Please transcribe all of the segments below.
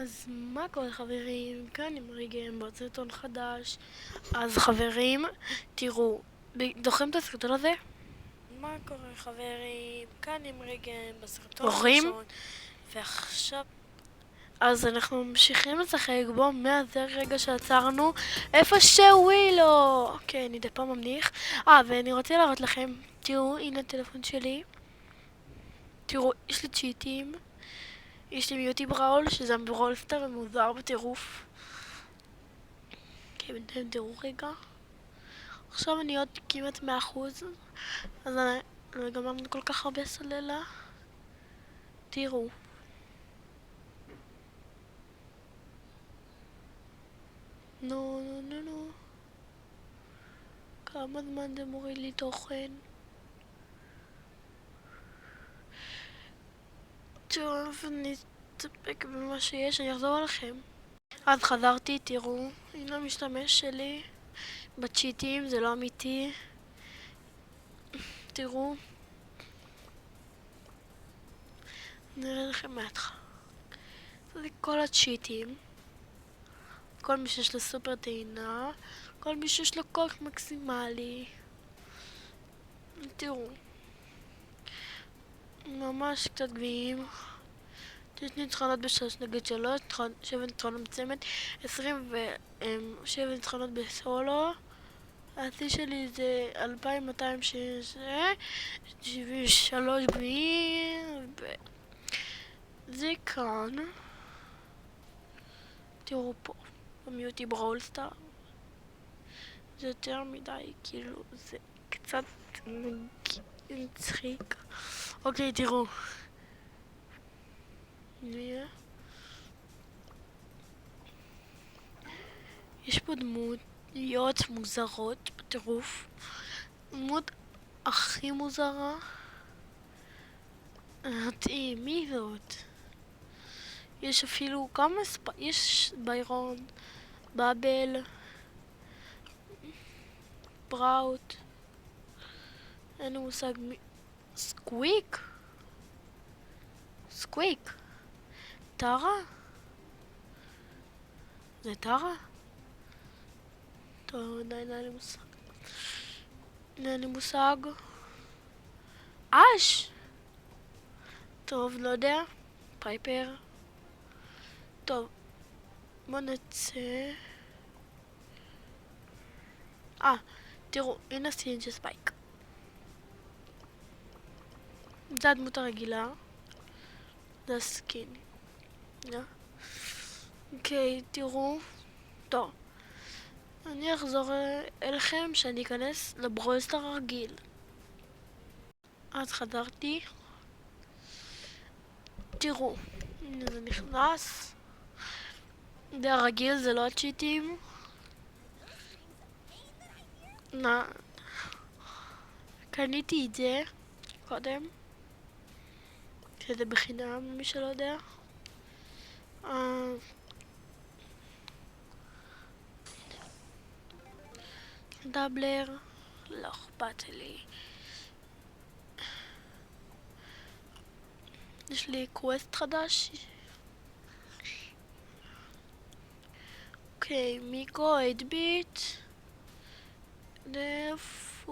אז מה קורה חברים? כאן עם ריגם בסרטון חדש. אז חברים, תראו, זוכרים את הסרטון הזה? מה קורה חברים? כאן עם ריגם בסרטון הראשון. ועכשיו אז אנחנו ממשיכים לשחק בו מהזה רגע שעצרנו איפה שווילו. כן, אני די פעם ממליך. ואני רוצה להראות לכם, תראו, הנה הטלפון שלי. תראו, יש לי צ'יטים. יש לי מיוטי בראול, שזה בראולסטאר מוזר בטירוף. כן, בינתיים תראו רגע. עכשיו אני עוד כמעט 100%. אז אני גמרנו כל כך הרבה סוללה. תראו. נו. כמה זמן זה מוריד לי תוכן? טוב, אני אסתפק במה שיש, אני אחזור עליכם. אז חזרתי, תראו. הנה המשתמש שלי. בצ'יטים, זה לא אמיתי. תראו. נראה לכם מהתחלה. זה כל הצ'יטים. כל מי שיש לו סופר טעינה. כל מי שיש לו כוח מקסימלי. תראו. ממש קצת גביעים. יש ניצחונות ב3 נגד 3, 7 ניצחונות בצמד, 27 ניצחונות בסולו. השיא שלי זה 2273 גביעים. זה כאן. תראו פה, במיוטי בראולסטאר. זה יותר מדי, כאילו, זה קצת מצחיק. אוקיי, תראו. יש פה דמויות מוזרות בטירוף. דמות הכי מוזרה. מי זאת? יש אפילו כמה יש ביירון, באבל, בראוט. אין לי מושג מי... סקוויק? טרה? זה טרה? טוב, עדיין אין לי מושג. אש! טוב, לא יודע. פייפר. טוב, בוא נצא. תראו, הנה סין של ספייק. זה הדמות הרגילה. זה הסקין. אוקיי, תראו. טוב. אני אחזור אליכם שאני אכנס לבראולסטאר הרגיל. אז חזרתי. תראו. הנה זה נכנס. זה הרגיל, זה לא הצ'יטים. קניתי את זה קודם. שזה בחינם, מי שלא יודע. דאבלר, לא אכפת לי. יש לי קווסט חדש. אוקיי, מיקו, 8-ביט. דף,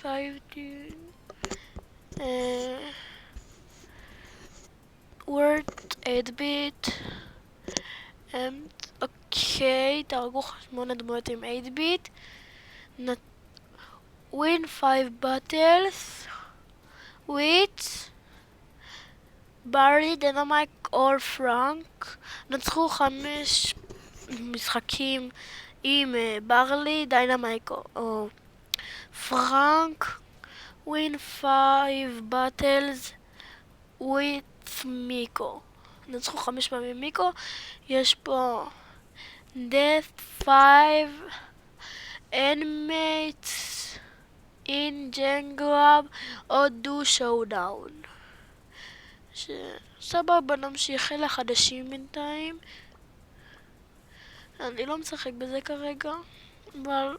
5 וורד, 8-ביט. אוקיי, תהרגו 8 דמויות עם 8-ביט. win 5 battles with Barry, Dynamite or Frank. נצחו 5 משחקים עם ברלי, דיינמייק או פרנק. win 5 battles with מיקו. נצחו 5 פעמים מיקו. יש פה death 5 enemies in Jengrab או do showdown. סבבה, נמשיך אל החדשים בינתיים. אני לא משחק בזה כרגע, אבל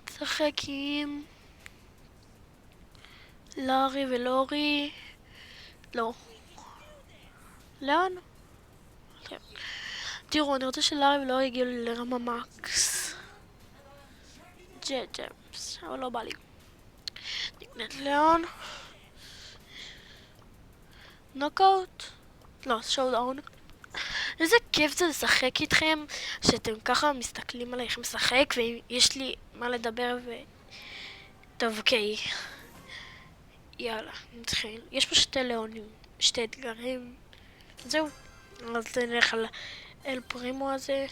משחק עם לארי ולורי. לא. לאן? כן. תראו, אני רוצה שלארי ולא יגיעו לרמה מקס. ג'מס, אבל לא בא לי. נקנית ליאון. נוקאוט? לא, שואודאון. איזה כיף זה לשחק איתכם, שאתם ככה מסתכלים עליי איך משחק, ויש לי מה לדבר טוב, אוקיי. יאללה, נתחיל. יש פה שתי ליאונים, שתי אתגרים. זהו. אז נלך על אל פרימו הזה.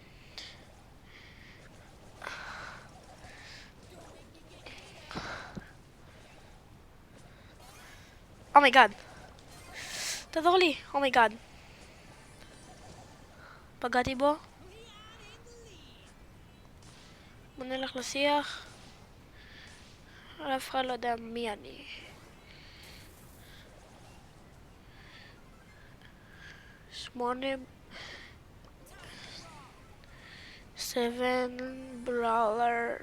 אומייגאד. תעזור לי, אומייגאד. פגעתי בו. בוא נלך לשיח. אף אחד לא יודע מי אני. שמונה. 7 בראולר.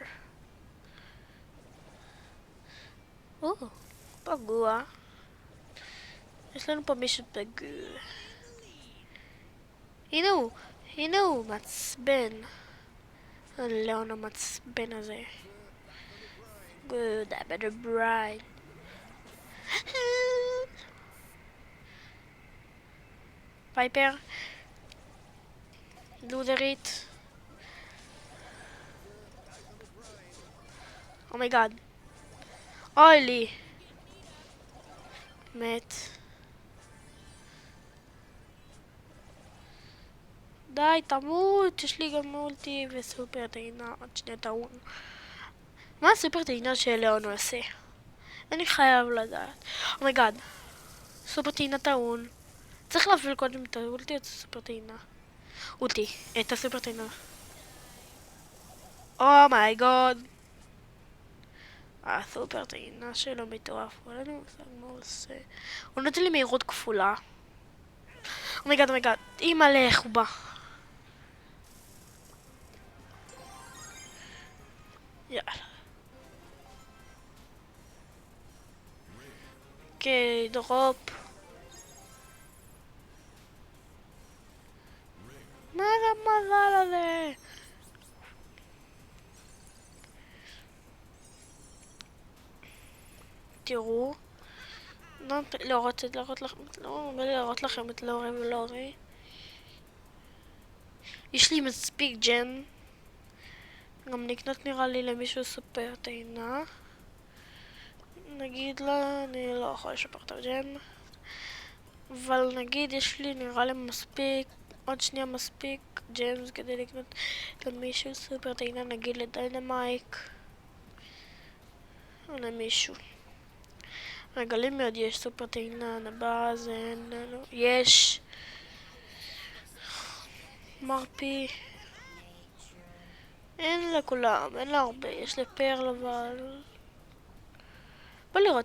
פגוע. יש לנו פה מישהו פגוע. הנה הוא, מעצבן. הליאון המעצבן הזה. Good, I better bride. פייפר. לוזרית. אומייגאד. אוי לי. מת. די, תמות. יש לי גם מולטי וסופר טעינה. עוד שני טעון. מה הסופר טעינה שליאון עושה? אני חייב לדעת. אומייגאד. סופר טעינה טעון. צריך להפעיל קודם את האולטי את הסופר טעינה. אולטי. את הסופר טעינה. אומייגאד. הסופר טעינה שלו מטורף. אבל אני מושג מה הוא עושה. הוא נותן לי מהירות כפולה. אומייגאד. אימא'לה, איך הוא בא. יאללה. אוקיי, דרופ. מה זה המזל הזה? תראו. להראות לכם את לורי ולורי. יש לי מספיק ג'ן. גם נקנות נראה לי למישהו סופר טעינה. נגיד לה, אני לא יכול לשפר את הג'ם. אבל נגיד יש לי נראה לי מספיק, עוד שנייה מספיק ג'מס כדי לקנות למישהו סופר טעינה, נגיד לדיינמייק. או למישהו. רגע, לי מאוד יש סופר טעינה, נבאז, יש. מרפי. אין לכולם, אין לה הרבה, יש לפרל אבל... בוא לראות.